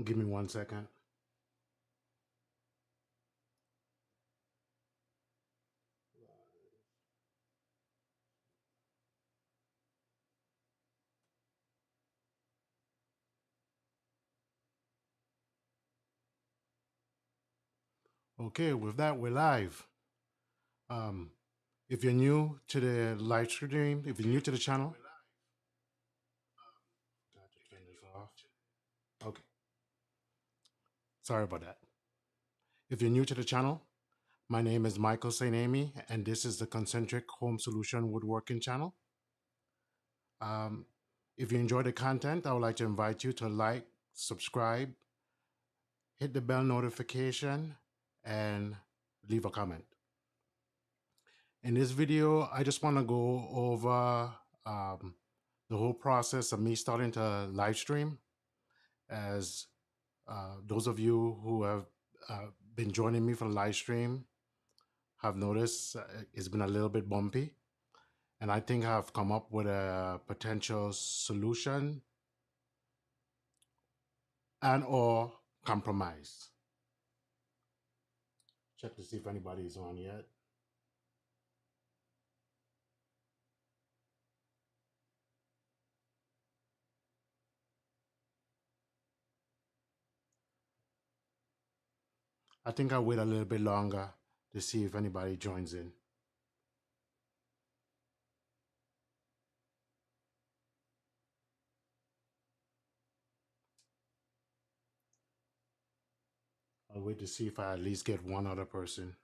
Give me 1 second. Okay, with that, we're live. Um, if you're new to the live stream, if you're new to the channel, got to turn this off. Okay, sorry about that. If you're new to the channel, my name is Michael St. Amy, and this is the Concentric Home Solution Woodworking channel. Um, if you enjoy the content, I would like to invite you to like, subscribe, hit the bell notification, and leave a comment. In this video, I just want to go over the whole process of me starting to live stream. As those of you who have been joining me for the live stream have noticed, it's been a little bit bumpy. And I think I've come up with a potential solution and or compromise. Check to see if anybody is on yet. I think I'll wait a little bit longer to see if anybody joins in. I'll wait to see if I at least get one other person.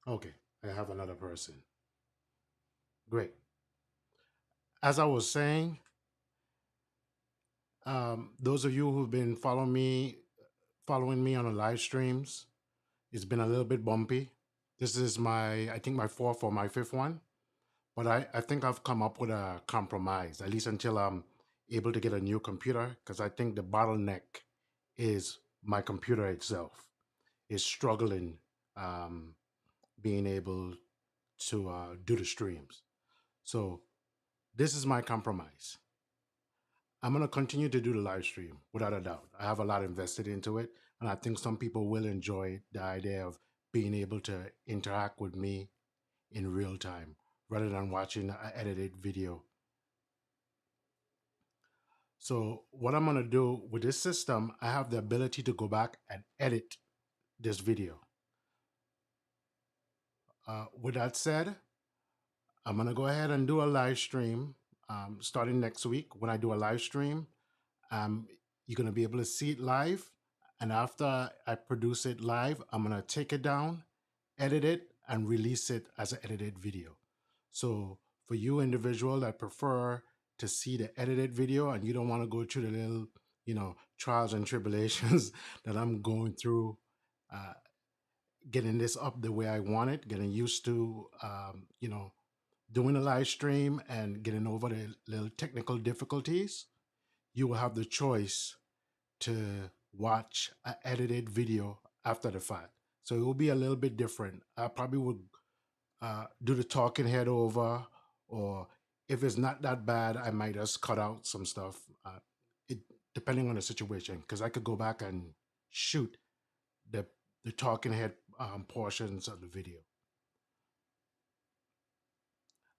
Okay, I have another person. Great. As I was saying, those of you who've been following me on the live streams, it's been a little bit bumpy. This is I think my fourth or my fifth one, but I think I've come up with a compromise, at least until I'm able to get a new computer, because I think the bottleneck is my computer itself is struggling being able to do the streams. So this is my compromise. I'm going to continue to do the live stream without a doubt. I have a lot invested into it, and I think some people will enjoy the idea of being able to interact with me in real time rather than watching an edited video. So what I'm going to do with this system, I have the ability to go back and edit this video. With that said, I'm going to go ahead and do a live stream starting next week. When I do a live stream, you're going to be able to see it live. And after I produce it live, I'm going to take it down, edit it, and release it as an edited video. So for you individual that prefer to see the edited video and you don't want to go through the little, trials and tribulations that I'm going through, getting this up the way I want it, getting used to, doing a live stream and getting over the little technical difficulties, you will have the choice to watch an edited video after the fact. So it will be a little bit different. I probably would do the talking head over, or if it's not that bad, I might just cut out some stuff, it, depending on the situation, because I could go back and shoot the, the talking head portions of the video.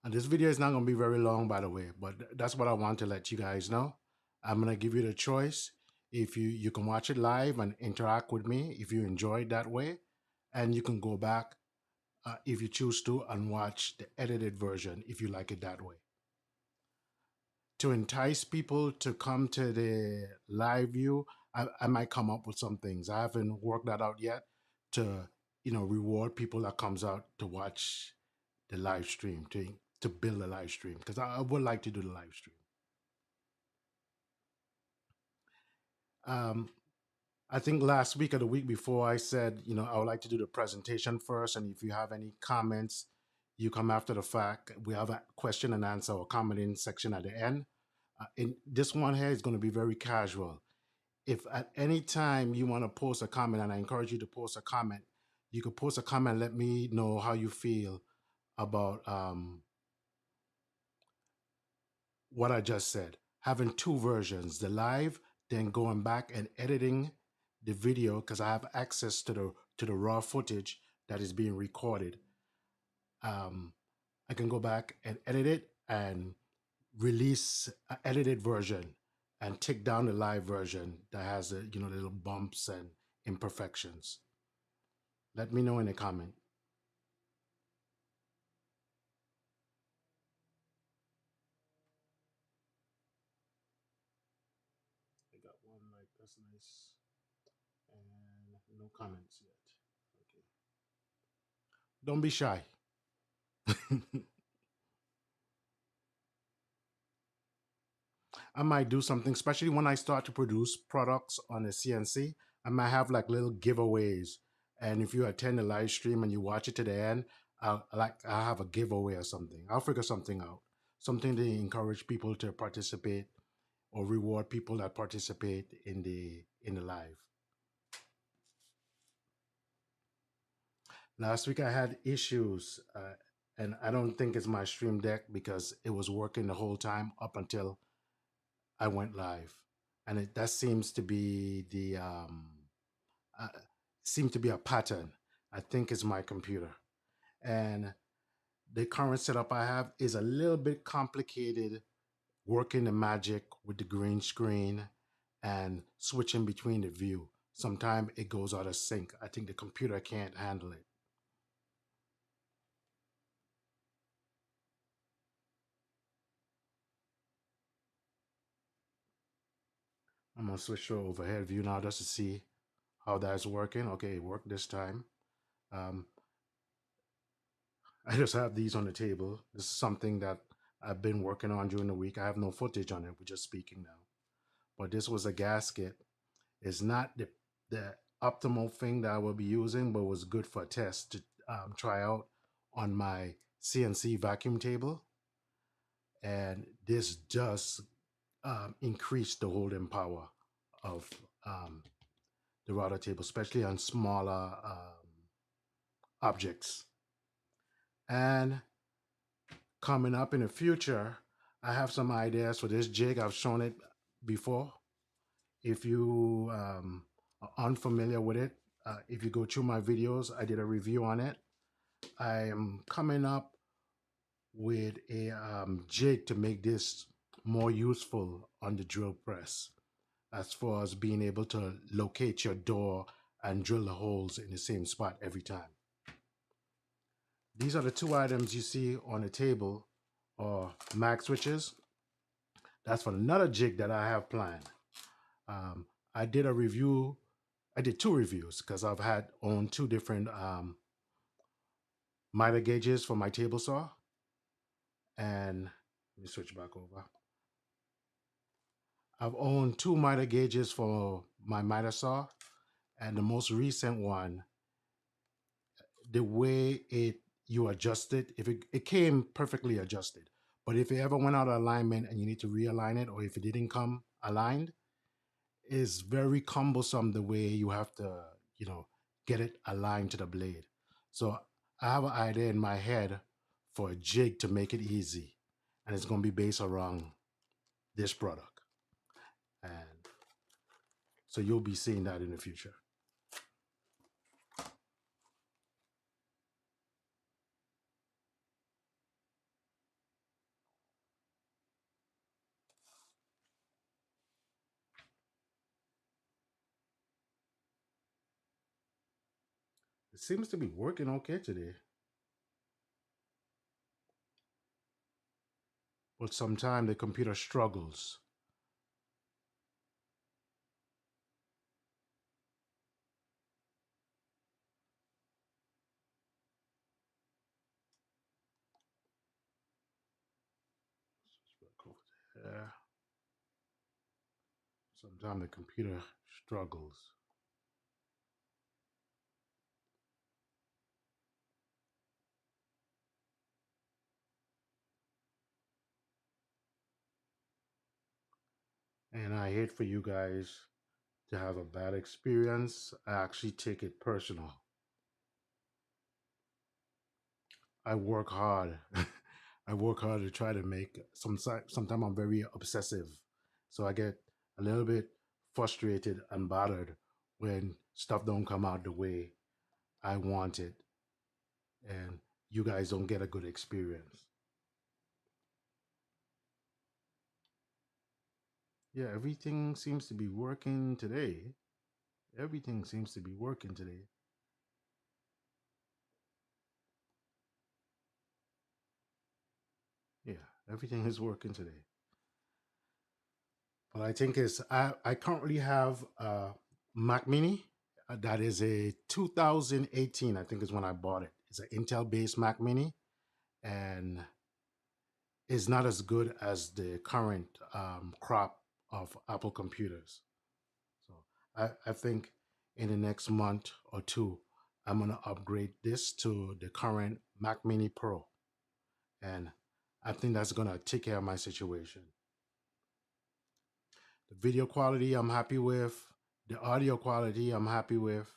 And this video is not going to be very long, by the way, but that's what I want to let you guys know. I'm going to give you the choice. If you can watch it live and interact with me if you enjoy it that way, and you can go back if you choose to and watch the edited version if you like it that way. To entice people to come to the live view, I might come up with some things. I haven't worked that out yet to reward people that comes out to watch the live stream, to build a live stream, because I would like to do the live stream. I think last week or the week before I said, I would like to do the presentation first. And if you have any comments, you come after the fact. We have a question and answer or commenting section at the end. In this one here is going to be very casual. If at any time you want to post a comment, and I encourage you to post a comment, you could post a comment. Let me know how you feel about what I just said. Having two versions, the live, then going back and editing the video because I have access to the raw footage that is being recorded. Um, I can go back and edit it and release an edited version and take down the live version that has the little bumps and imperfections. Let me know in the comment. I got one like that's nice and no comments yet. Okay. Don't be shy. I might do something, especially when I start to produce products on the CNC. I might have like little giveaways. And if you attend the live stream and you watch it to the end, I'll have a giveaway or something. I'll figure something out. Something to encourage people to participate or reward people that participate in the live. Last week I had issues, and I don't think it's my Stream Deck because it was working the whole time up until I went live, and that seems to be uh, seems to be a pattern. I think it's my computer, and the current setup I have is a little bit complicated. Working the magic with the green screen and switching between the view. Sometimes it goes out of sync. I think the computer can't handle it. I'm gonna switch to overhead view now just to see how that's working. Okay, it worked this time. Um, I just have these on the table. This is something that I've been working on during the week. I have no footage on it. We're just speaking now. But this was a gasket. It's not the optimal thing that I will be using, but was good for a test to try out on my CNC vacuum table. And this does increase the holding power of um, the router table, especially on smaller objects. And coming up in the future, I have some ideas for this jig. I've shown it before. If you are unfamiliar with it, if you go through my videos, I did a review on it. I am coming up with a jig to make this more useful on the drill press, as far as being able to locate your door and drill the holes in the same spot every time. These are the two items you see on the table, or mag switches. That's for another jig that I have planned. I did a review. I did two reviews because I've had on two different miter gauges for my table saw. And let me switch back over. I've owned two miter gauges for my miter saw, and the most recent one, the way you adjust it, if it came perfectly adjusted, but if it ever went out of alignment and you need to realign it, or if it didn't come aligned, is very cumbersome the way you have to, get it aligned to the blade. So I have an idea in my head for a jig to make it easy, and it's going to be based around this product, and so you'll be seeing that in the future. It seems to be working okay today, but sometimes the computer struggles. Yeah. Sometimes the computer struggles. And I hate for you guys to have a bad experience, I actually take it personal. I work hard. I work hard to try to make sometimes I'm very obsessive. So I get a little bit frustrated and bothered when stuff don't come out the way I want it and you guys don't get a good experience. Yeah, everything seems to be working today. Everything seems to be working today. Yeah, everything is working today. But I think I currently have a Mac Mini that is a 2018. I think is when I bought it. It's an Intel based Mac Mini and is not as good as the current crop of Apple computers. So I think in the next month or two, I'm gonna upgrade this to the current Mac Mini Pro, and I think that's gonna take care of my situation. The video quality I'm happy with. The audio quality I'm happy with.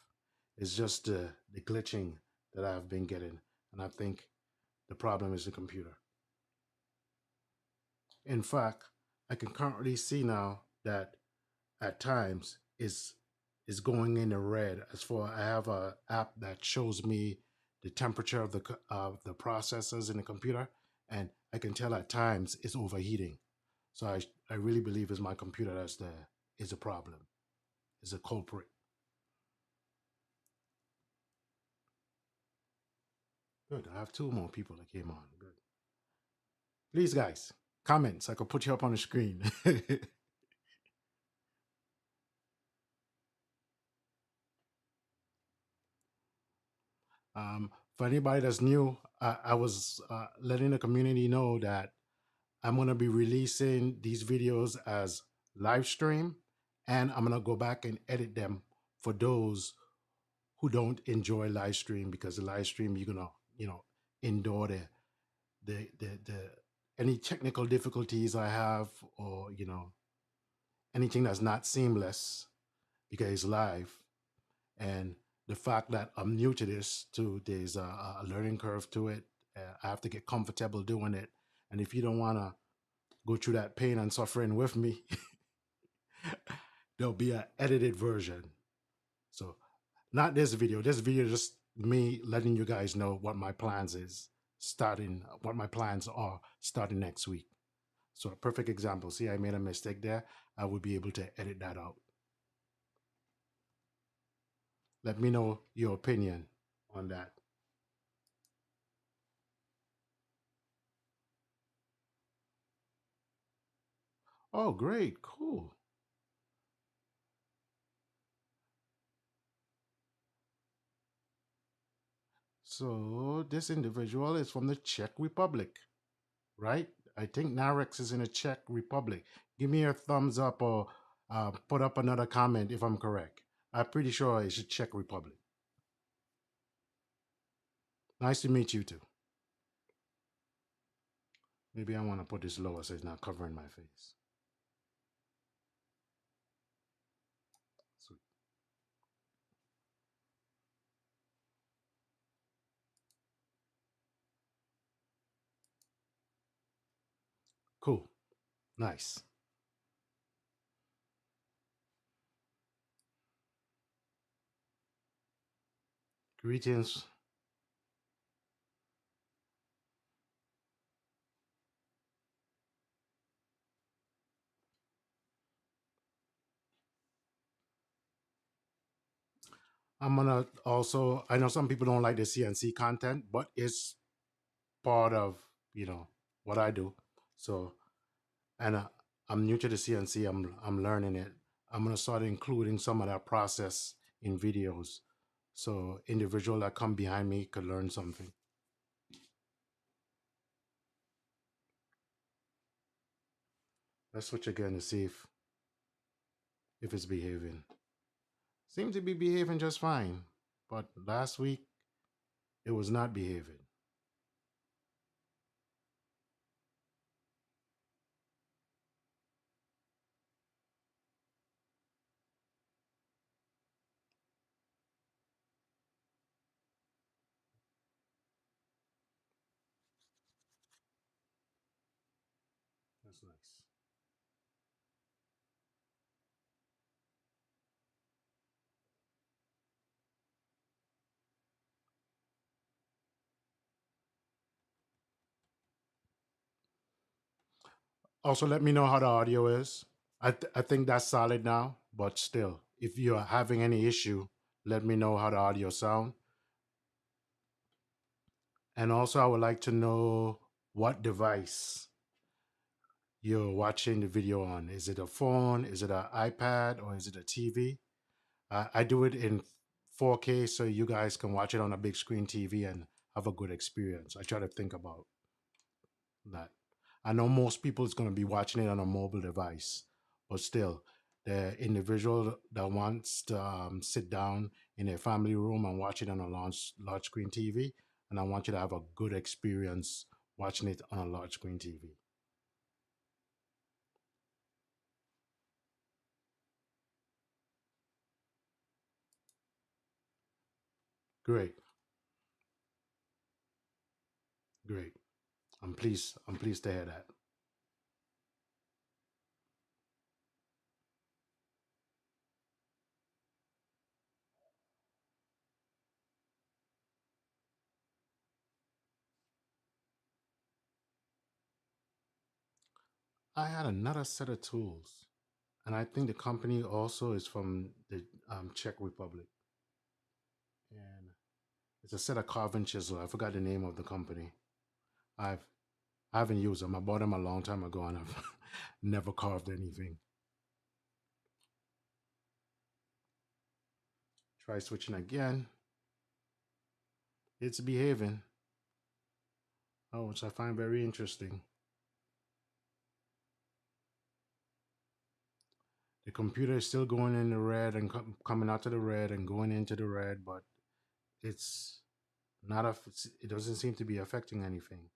It's just the glitching that I've been getting, and I think the problem is the computer. In fact, I can currently see now that at times is going in the red. As for I have a app that shows me the temperature of the processors in the computer, and I can tell at times it's overheating. So I really believe it's my computer that's the is a problem, is a culprit. Good. I have two more people that came on. Good. Please, guys, comments. I could put you up on the screen. For anybody that's new, I was letting the community know that I'm going to be releasing these videos as live stream, and I'm going to go back and edit them for those who don't enjoy live stream, because the live stream you're going to, endure the any technical difficulties I have, or, anything that's not seamless because it's live. And the fact that I'm new to this too, there's a learning curve to it. I have to get comfortable doing it. And if you don't want to go through that pain and suffering with me, there'll be an edited version. So not this video. This video is just me letting you guys know what my plans is starting, what my plans are starting next week. So a perfect example. See, I made a mistake there. I would be able to edit that out. Let me know your opinion on that. Oh, great. Cool. So this individual is from the Czech Republic, right? I think Narex is in the Czech Republic. Give me a thumbs up or put up another comment if I'm correct. I'm pretty sure it's the Czech Republic. Nice to meet you too. Maybe I want to put this lower so it's not covering my face. Sweet. Cool. Nice. Greetings. I'm gonna also, I know some people don't like the CNC content, but it's part of, what I do. So, and I'm new to the CNC. I'm learning it. I'm gonna start including some of that process in videos, so individual that come behind me could learn something. Let's switch again to see if it's behaving. Seems to be behaving just fine, but last week it was not behaving. That's nice. Also, let me know how the audio is. I think that's solid now, but still, if you're having any issue, let me know how the audio sound. And also, I would like to know what device you're watching the video on. Is it a phone? Is it an iPad? Or is it a TV? I do it in 4K so you guys can watch it on a big screen TV and have a good experience. I try to think about that. I know most people is going to be watching it on a mobile device, but still, the individual that wants to sit down in their family room and watch it on a large screen TV, and I want you to have a good experience watching it on a large screen TV. Great, great. I'm pleased. I'm pleased to hear that. I had another set of tools, and I think the company also is from the Czech Republic, and it's a set of carving chisel. I forgot the name of the company. I've I haven't used them. I bought them a long time ago, and I've never carved anything. Try switching again. It's behaving. Oh, which I find very interesting. The computer is still going in the red and coming out to the red and going into the red, but it's not a. It doesn't seem to be affecting anything.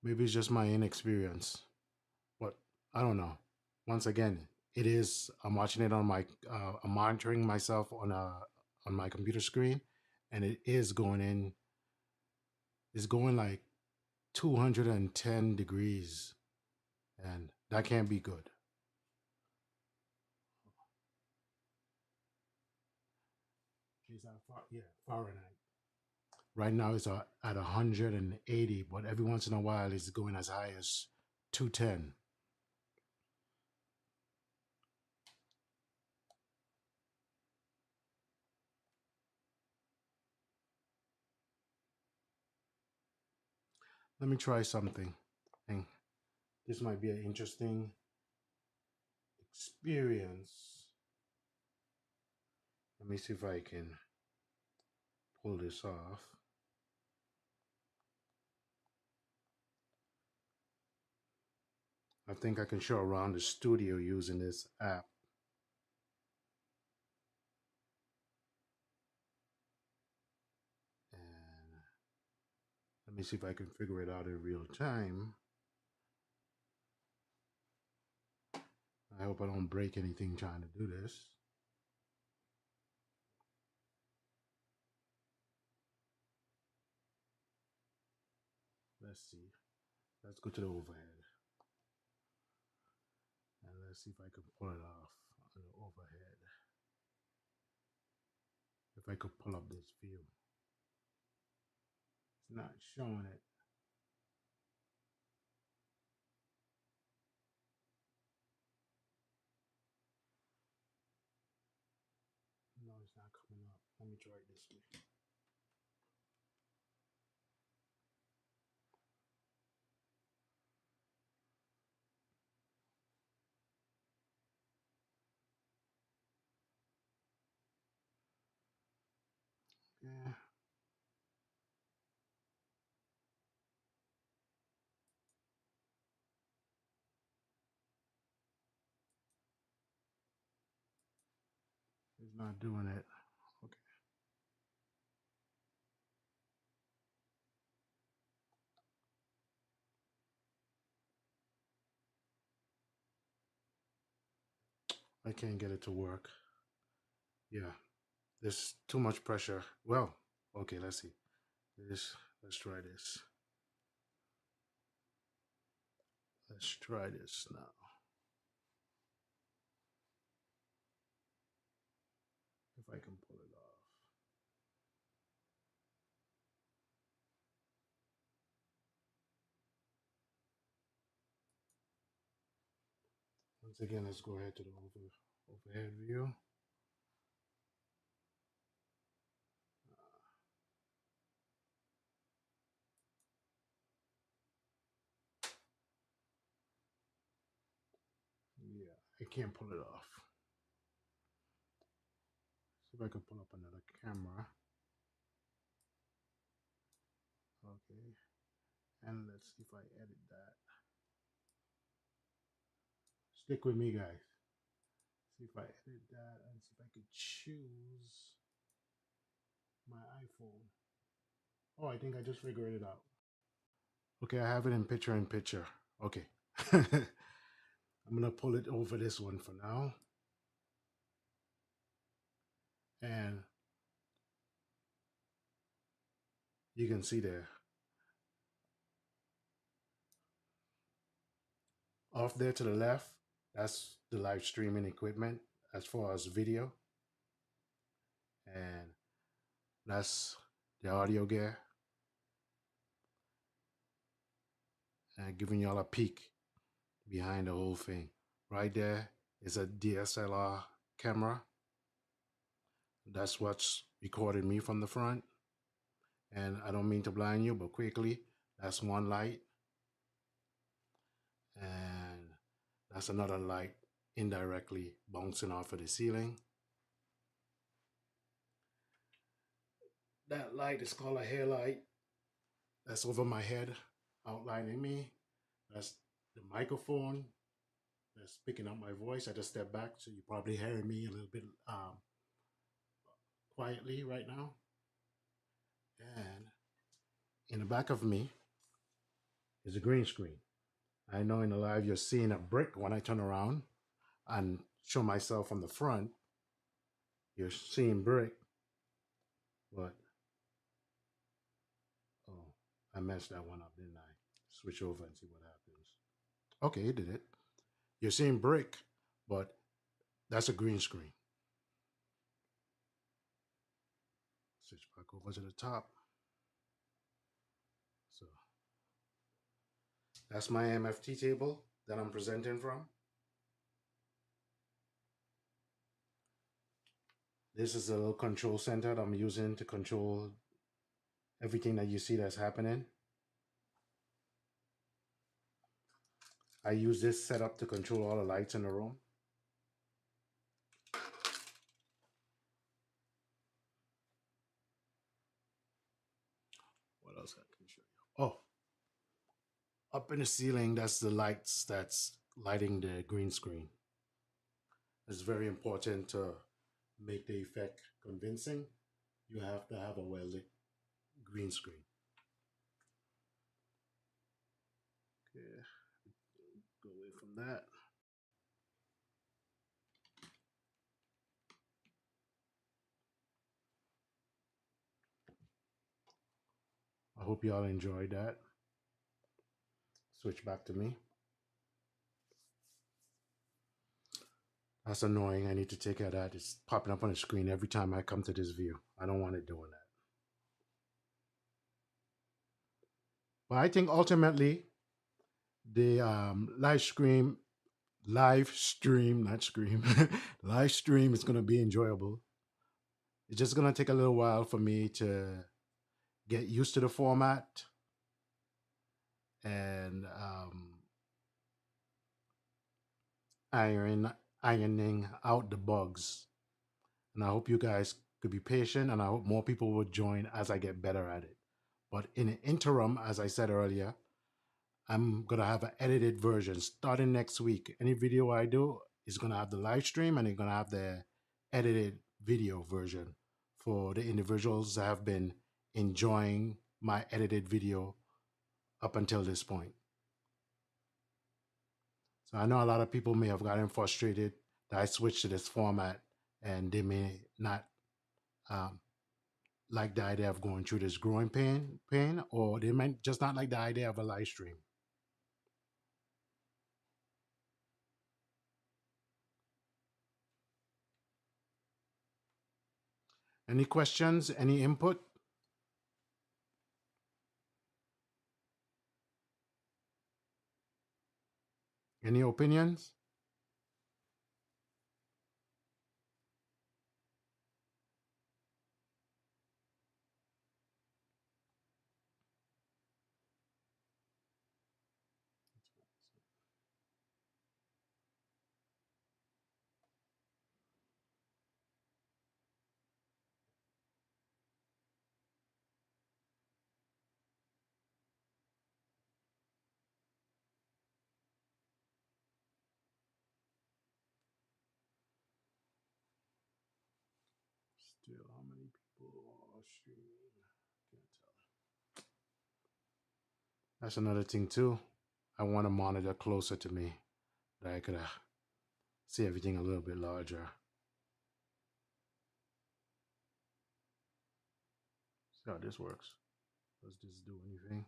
Maybe it's just my inexperience, but I don't know. Once again, it is. I'm watching it on my. I'm monitoring myself on my computer screen, and it is going in. It's going like 210 degrees, and that can't be good. Is that yeah, Fahrenheit? Right now it's at 180, but every once in a while it's going as high as 210. Let me try something. And this might be an interesting experience. Let me see if I can pull this off. I think I can show around the studio using this app. And let me see if I can figure it out in real time. I hope I don't break anything trying to do this. Let's see. Let's go to the overhead. And let's see if I can pull it off on the overhead. If I could pull up this view. It's not showing it. No, it's not coming up. Let me try it this way. Yeah, it's not doing it. Okay. I can't get it to work. Yeah, there's too much pressure. Well, okay, let's see. Let's try this. Let's try this now. If I can pull it off. Once again, let's go ahead to the overhead view. Yeah, I can't pull it off. See if I can pull up another camera. Okay, and let's see if I edit that. Stick with me, guys. See if I edit that and see if I could choose my iPhone. Oh, I think I just figured it out. Okay, I have it in picture. Okay. I'm gonna pull it over this one for now. And you can see there. Off there to the left, that's the live streaming equipment as far as video. And that's the audio gear. And giving y'all a peek behind the whole thing. Right there is a DSLR camera. That's what's recording me from the front. And I don't mean to blind you, but quickly, that's one light. And that's another light indirectly bouncing off of the ceiling. That light is called a hair light. That's over my head, outlining me. That's the microphone that's picking up my voice. I just step back, so you probably hear me a little bit quietly right now. And in the back of me is a green screen. I know in the live you're seeing a brick. When I turn around and show myself from the front, you're seeing brick. But, oh, I messed that one up, didn't I? Switch over and see what happens. Okay, it did it. You're seeing brick, but that's a green screen. Switch back over to the top. So that's my MFT table that I'm presenting from. This is a little control center that I'm using to control everything that you see that's happening. I use this setup to control all the lights in the room. What else I can show you? Oh, up in the ceiling, that's the lights that's lighting the green screen. It's very important to make the effect convincing. You have to have a well-lit green screen. Okay, go away from that. I hope y'all enjoyed that. Switch back to me. That's annoying. I need to take care of that. It's popping up on the screen every time I come to this view. I don't want it doing that. But I think ultimately the live stream, not scream, live stream is going to be enjoyable. It's just going to take a little while for me to get used to the format and ironing out the bugs. And I hope you guys could be patient, and I hope more people will join as I get better at it. But in the interim, as I said earlier, I'm going to have an edited version starting next week. Any video I do is going to have the live stream, and it's going to have the edited video version for the individuals that have been enjoying my edited video up until this point. So I know a lot of people may have gotten frustrated that I switch to this format, and they may not um, like the idea of going through this growing pain, or they might just not like the idea of a live stream. Any questions? Any input? Any opinions? Still, how many people are streaming? Can't tell. That's another thing too. I want a monitor closer to me that I could see everything a little bit larger. See how this works. Does this do anything?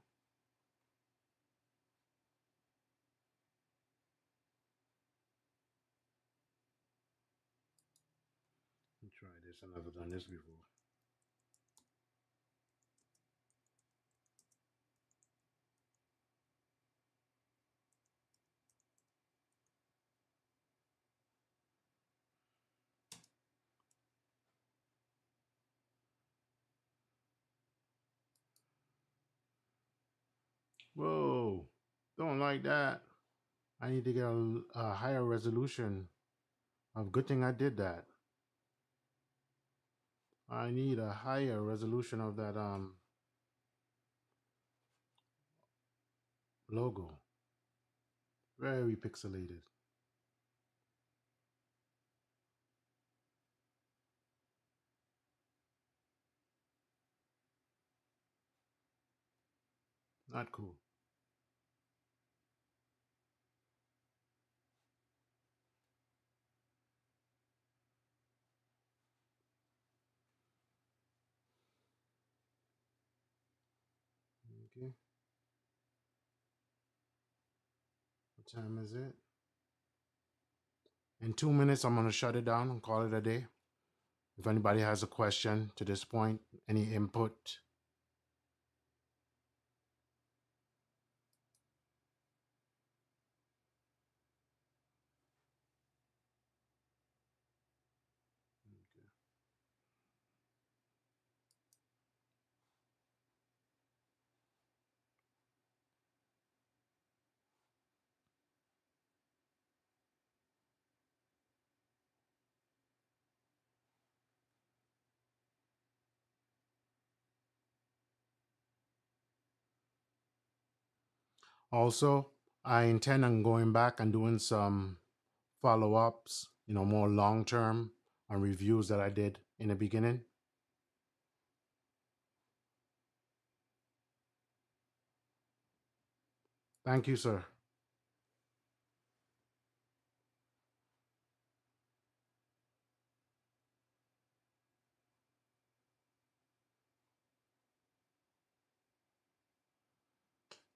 Let me try this. I've never done this before. Whoa, don't like that. I need to get a higher resolution. A good thing I did that. I need a higher resolution of that logo. Very pixelated. Not cool. Okay. What time is it? In 2 minutes, I'm going to shut it down and call it a day. If anybody has a question to this point, any input, also, I intend on going back and doing some follow ups, more long term on reviews that I did in the beginning. Thank you, sir.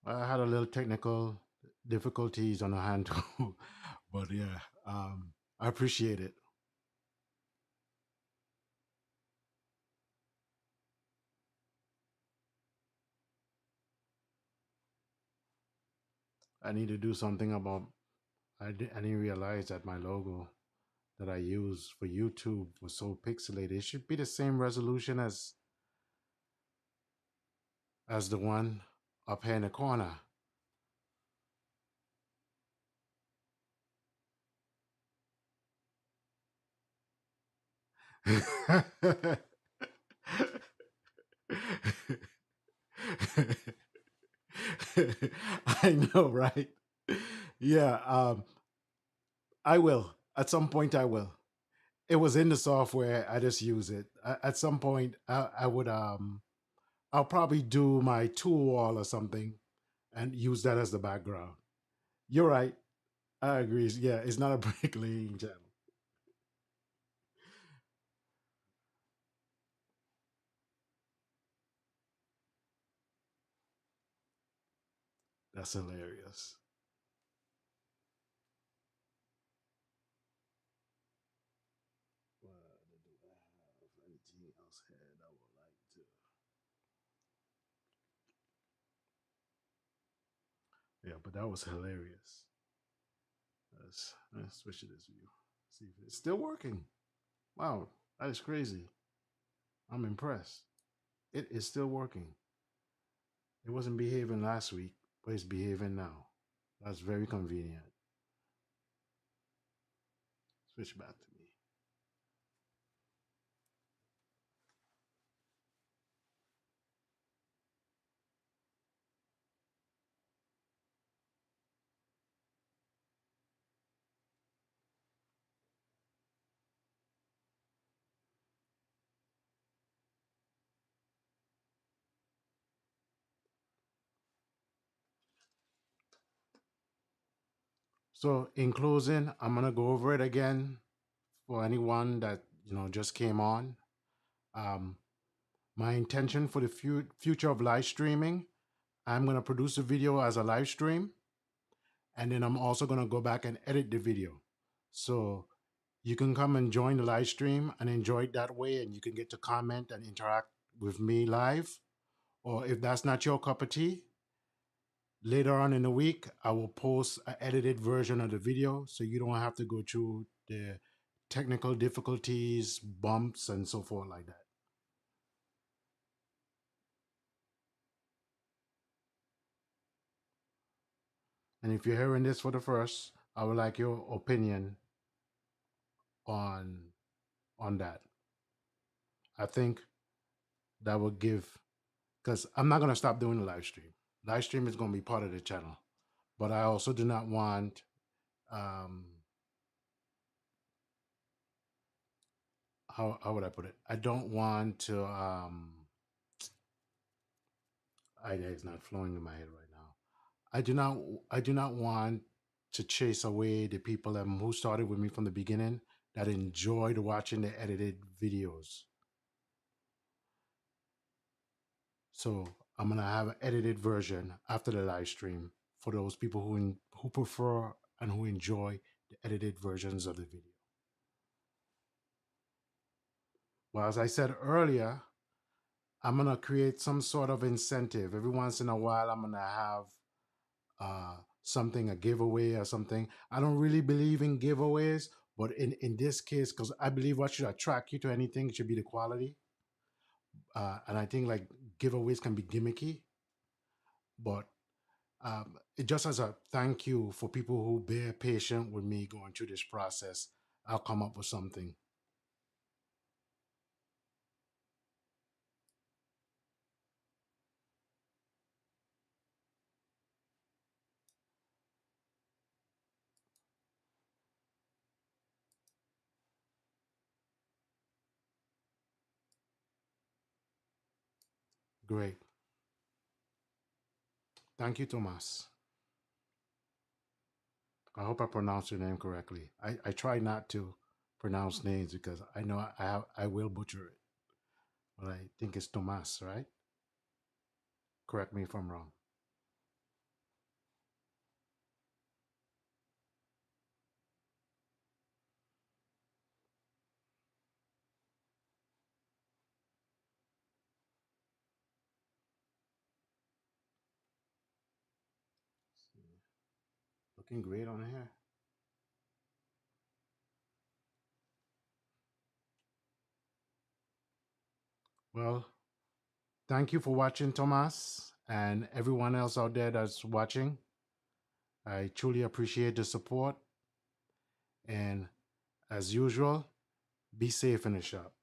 I had a little technical difficulties on the hand too, but yeah, I appreciate it. I need to do something about. I didn't realize that my logo that I use for YouTube was so pixelated. It should be the same resolution as the one up here in the corner. I know, right? Yeah, I will. At some point, I will. It was in the software. I just use it. At some point, I would. I'll probably do my tool wall or something, and use that as the background. You're right. I agree. Yeah, it's not a brick laying channel. That's hilarious. What do I have? Anything else here that I would like to? Yeah, but that was hilarious. Let's switch to this view. See if it's still working. Wow, that is crazy. I'm impressed. It is still working. It wasn't behaving last week, but it's behaving now. That's very convenient. Switch back to me. So in closing, I'm gonna go over it again for anyone that just came on. Um, my intention for the future of live streaming, I'm gonna produce a video as a live stream, and then I'm also gonna go back and edit the video. So you can come and join the live stream and enjoy it that way, and you can get to comment and interact with me live. Or if that's not your cup of tea, later on in the week, I will post an edited version of the video so you don't have to go through the technical difficulties, bumps, and so forth like that. And if you're hearing this for the first, I would like your opinion on that. I think that would give, because I'm not going to stop doing the live stream. Live stream is going to be part of the channel, but I also do not want how would I put it? I don't want to it's not flowing in my head right now. I do not want to chase away the people who started with me from the beginning that enjoyed watching the edited videos. So I'm gonna have an edited version after the live stream for those people who prefer and who enjoy the edited versions of the video. Well, as I said earlier, I'm gonna create some sort of incentive. Every once in a while, I'm gonna have something, a giveaway or something. I don't really believe in giveaways, but in this case, because I believe what should attract you to anything should be the quality. And I think like giveaways can be gimmicky, but it just as a thank you for people who bear patient with me going through this process, I'll come up with something. Great. Thank you, Thomas. I hope I pronounced your name correctly. I try not to pronounce names because I know I will butcher it. But I think it's Thomas, right? Correct me if I'm wrong. Looking great on here. Well, thank you for watching, Thomas, and everyone else out there that's watching. I truly appreciate the support. And as usual, be safe in the shop.